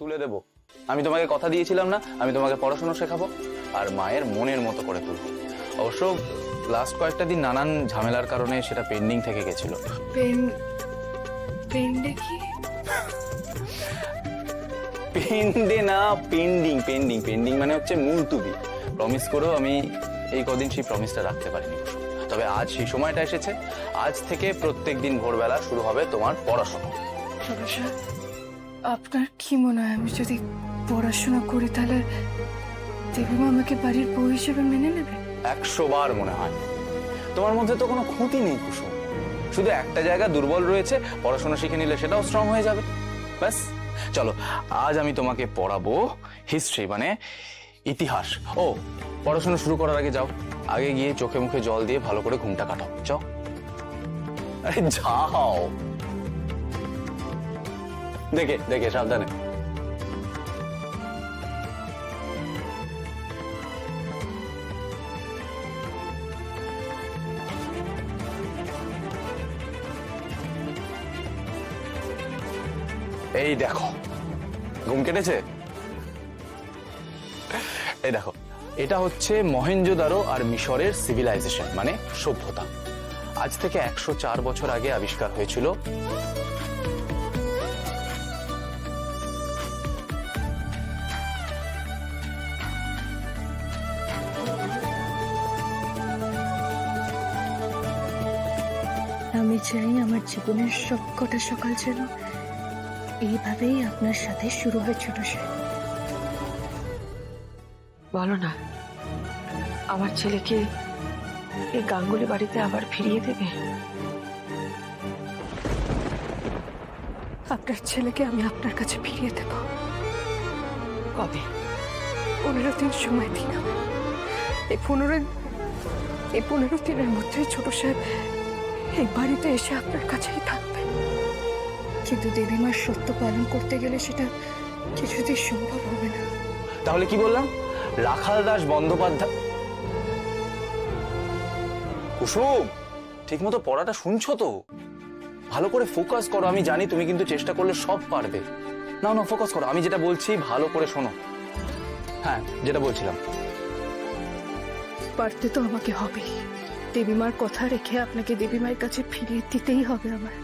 তুলে দেব। আমি তোমাকে কথা দিয়েছিলাম না, আমি তোমাকে পড়াশোনা শেখাবো আর মায়ের মনের মতো করে তুলবো। অবশ্য লাস্ট কয়েকটা দিন নানান ঝামেলার কারণে সেটা পেন্ডিং থেকে গেছিল। পেন্ডে কি? পেন্ডে না, পেন্ডিং। পেন্ডিং পেন্ডিং মানে হচ্ছে মুলতুবি। প্রমিস করেও আমি এই কদিন সেই প্রমিসটা রাখতে পারিনি। তবে আজ সেই সময়টা এসেছে। আজ থেকে প্রত্যেকদিন ভোরবেলা শুরু হবে তোমার পড়াশোনা। আপনার কি মনে হয় আমি যদি পড়াশোনা করি তাহলে দেবীমা আমাকে বাড়ির বউ হিসেবে মেনে নেবে? 100 বার মনে হয়। তোমার মধ্যে তো কোনো খুঁতি নেই কুসুম, শুধু একটা জায়গা দুর্বল রয়েছে, পড়াশোনা শিখে নিলে সেটাও স্ট্রং হয়ে যাবে। ব্যাস, চলো আজ আমি তোমাকে পড়াবো হিস্ট্রি, মানে ইতিহাস। ও, পড়াশোনা শুরু করার আগে যাও, আগে গিয়ে চোখে মুখে জল দিয়ে ভালো করে ঘুমটা কাটাও। যাও, আরে যাও, দেখে দেখে সাবধানে। এই দেখো, ঘুম কেটেছে? এই দেখো, এটা হচ্ছে মহেঞ্জোদারো আর মিশরের সিভিলাইজেশন, মানে সভ্যতা। আজ থেকে 104 বছর আগে আবিষ্কার হয়েছিল। আমি চাই আমার জীবনের সবকটা সকাল যেন এইভাবেই আপনার সাথে শুরু হয় ছোট সে। বলো না, আমার ছেলেকে এই গাঙ্গুলি বাড়িতে আবার ফিরিয়ে দেবে? আপনার ছেলেকে আমি আপনার কাছে ফিরিয়ে দেব। কবে? 15 দিন সময় দিন। এই 15 দিনের মধ্যে ছোট সাহেব এই বাড়িতে এসে আপনার কাছেই থাকবে। কিন্তু দেবীমার সত্য পালন করতে গেলে সেটা কিছুতেই সম্ভব হবে না। তাহলে কি বললাম? রাখাল দাস বন্দ্যোপাধ্যায়। কুসুম, ঠিক মতো পড়াটা শুনছো তো? ভালো করে ফোকাস করো। আমি জানি তুমি কিন্তু চেষ্টা করলে সব পারবে। না না, ফোকাস করো, আমি যেটা বলছি ভালো করে শোনো। হ্যাঁ, যেটা বলছিলাম। পারতে তো আমাকে হবেই। দেবীমার কথা রেখে আপনাকে দেবীমার কাছে ফিরিয়ে দিতেই হবে আমার।